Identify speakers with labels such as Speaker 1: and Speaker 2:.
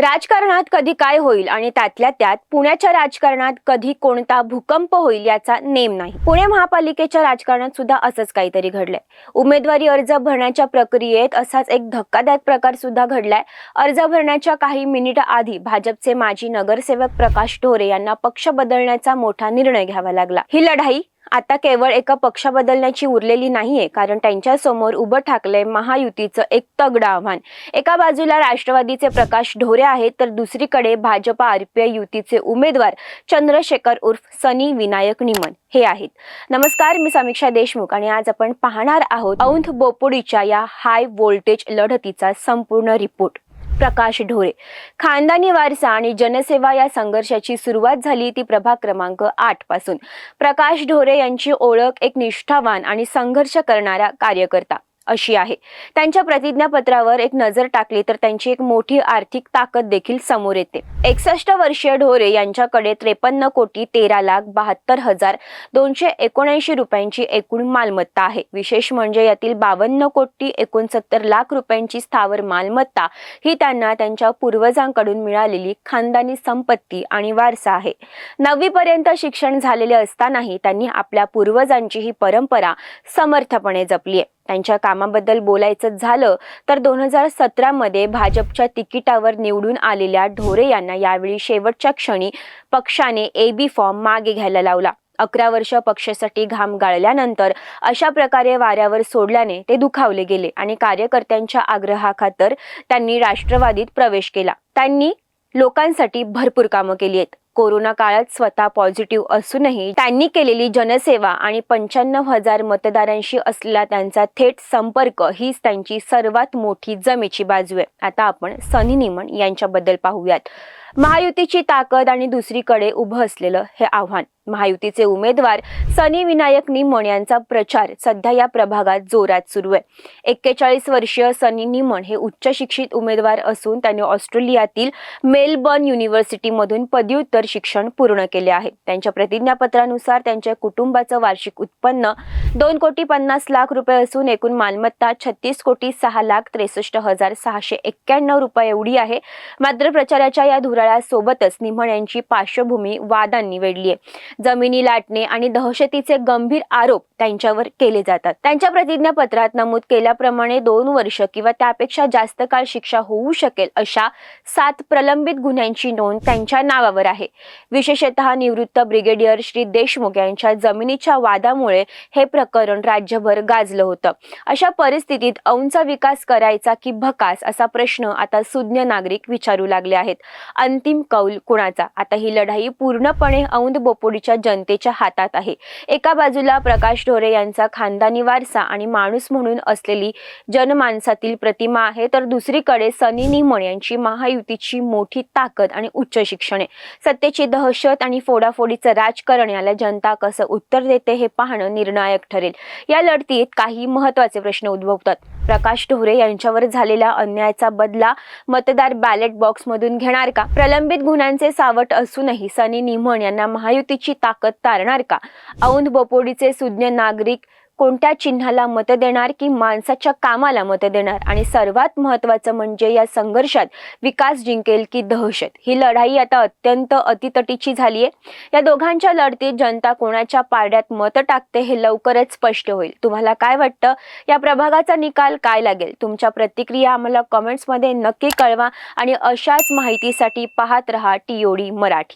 Speaker 1: राजकारणात कधी काय होईल आणि त्यातल्या त्यात पुण्याच्या राजकारणात कधी कोणता भूकंप होईल याचा नेम नाही। पुणे महापालिकेच्या राजकारणात सुद्धा असंच काहीतरी घडलंय। उमेदवारी अर्ज भरण्याच्या प्रक्रियेत असाच एक धक्कादायक प्रकार सुद्धा घडलाय। अर्ज भरण्याच्या काही मिनिट आधी भाजपचे माजी नगरसेवक प्रकाश ढोरे यांना पक्ष बदलण्याचा मोठा निर्णय घ्यावा लागला। ही लढाई आता केवळ एका पक्ष बदलण्याची उरलेली नाहीये, कारण त्यांच्या समोर उभं ठाकलंय महायुतीचं एक तगडं आव्हान। एका बाजूला राष्ट्रवादीचे प्रकाश ढोरे आहेत, तर दुसरीकडे भाजपा आरपीआय युतीचे उमेदवार चंद्रशेखर उर्फ सनी विनायक निमन हे आहेत। नमस्कार, मी समीक्षा देशमुख आणि आज आपण पाहणार आहोत औंध बोपोडीच्या या हाय व्होल्टेज लढतीचा संपूर्ण रिपोर्ट। प्रकाश ढोरे खानदानी वारसा आणि जनसेवा या संघर्षाची सुरुवात झाली ती प्रभाग क्रमांक 8 पासून। प्रकाश ढोरे यांची ओळख एक निष्ठावान आणि संघर्ष करणारा कार्यकर्ता अशी आहे। त्यांच्या प्रतिज्ञापत्रावर एक नजर टाकली तर त्यांची एक मोठी आर्थिक ताकद देखील समोर येते। 61 वर्षीय ढोरे यांच्याकडे 53,72,7279 रुपयांची एकूण मालमत्ता आहे। विशेष म्हणजे यातील 52,69,69 रुपयांची स्थावर मालमत्ता ही त्यांना त्यांच्या पूर्वजांकडून मिळालेली खानदानी संपत्ती आणि वारसा आहे। 9वी पर्यंत शिक्षण झालेले असतानाही त्यांनी आपल्या पूर्वजांची ही परंपरा समर्थपणे जपली आहे। त्यांच्या कामाबद्दल बोलायचं झालं तर 2017 मध्ये भाजपच्या तिकिटावर निवडून आलेल्या ढोरे यांना यावेळी शेवटच्या क्षणी पक्षाने AB फॉर्म मागे घ्यायला लावला। 11 वर्ष पक्षासाठी घाम गाळल्यानंतर अशा प्रकारे वाऱ्यावर सोडल्याने ते दुखावले गेले आणि कार्यकर्त्यांच्या आग्रहाखातर त्यांनी राष्ट्रवादीत प्रवेश केला। त्यांनी लोकांसाठी भरपूर कामं केली आहेत। कोरोना काळात स्वतः पॉझिटिव्ह असूनही त्यांनी केलेली जनसेवा आणि 95,000 मतदारांशी असलेला त्यांचा थेट संपर्क हीच त्यांची सर्वात मोठी जमेची बाजू आहे। आता आपण सनी निमन यांच्याबद्दल पाहूयात। महायुतीची ताकद आणि दुसरीकडे उभं असलेलं हे आव्हान। महायुतीचे उमेदवार सनी विनायक निमन यांचा प्रचार सध्या या प्रभागात जोरात सुरू आहे। 41 वर्षीय सनी निमन हे उच्च शिक्षित उमेदवार असून त्यांनी ऑस्ट्रेलियातील मेलबर्न युनिव्हर्सिटीमधून पदव्युत्तर शिक्षण पूर्ण केले आहे। त्यांच्या प्रतिज्ञापत्रानुसार त्यांच्या कुटुंबाचं वार्षिक उत्पन्न 2,50,00,000 रुपये असून एकूण मालमत्ता 36,06,63,691 रुपये एवढी आहे। मात्र प्रचाराच्या या धुराळ्यासोबतच निमन यांची पार्श्वभूमी वादांनी वेढली आहे। जमिनी लाटणे आणि दहशतीचे गंभीर आरोप त्यांच्यावर केले जातात। त्यांच्या प्रतिज्ञापत्रात नमूद केल्याप्रमाणे 2 वर्ष किंवा त्यापेक्षा जास्त काळ शिक्षा होऊ शकेल अशा 7 प्रलंबित गुन्ह्यांची नोंद त्यांच्या नावावर आहे। विशेषतः निवृत्त ब्रिगेडियर श्री देशमुख यांच्या जमिनीच्या वादामुळे हे प्रकरण राज्यभर गाजलं होतं। अशा परिस्थितीत औंधचा विकास करायचा की भकास असा प्रश्न आता सुज्ञ नागरिक विचारू लागले आहेत। अंतिम कौल कुणाचा? आता ही लढाई पूर्णपणे औंध बोपोडीच्या जनतेच्या हातात आहे। एका बाजूला प्रकाश ढोरे यांचा खानदानी वारसा आणि माणूस म्हणून असलेली जनमानसातील प्रतिमा आहे, तर दुसरीकडे सनी निमन यांची महायुतीची मोठी ताकद आणि उच्च शिक्षण आहे। सत्तेची दहशत आणि फोडाफोडीचं राजकारण याला जनता कसं उत्तर देते हे पाहणं निर्णायक ठरेल। या लढतीत काही महत्त्वाचे प्रश्न उद्भवतात। प्रकाश ढोरे यांच्यावर झालेल्या अन्यायाचा बदला मतदार बॅलेट बॉक्समधून घेणार का? प्रलंबित गुन्ह्यांचे सावट असूनही सनी निमन यांना महायुतीची ताकद तारणार का? औंध बोपोडीचे सुज्ञ नागरिक कोणत्या चिन्हाला मत देणार की माणसाच्या कामाला मत देणार? आणि सर्वात महत्त्वाचं म्हणजे या संघर्षात विकास जिंकेल की दहशत? ही लढाई आता अत्यंत अतितटीची झालीये। या दोघांच्या लढतीत जनता कोणाच्या पारड्यात मत टाकते हे लवकरच स्पष्ट होईल। तुम्हाला काय वाटतं? या प्रभागाचा निकाल काय लागेल? तुमच्या प्रतिक्रिया आम्हाला कमेंट्समध्ये नक्की कळवा आणि अशाच माहितीसाठी पाहत रहा TOD मराठी।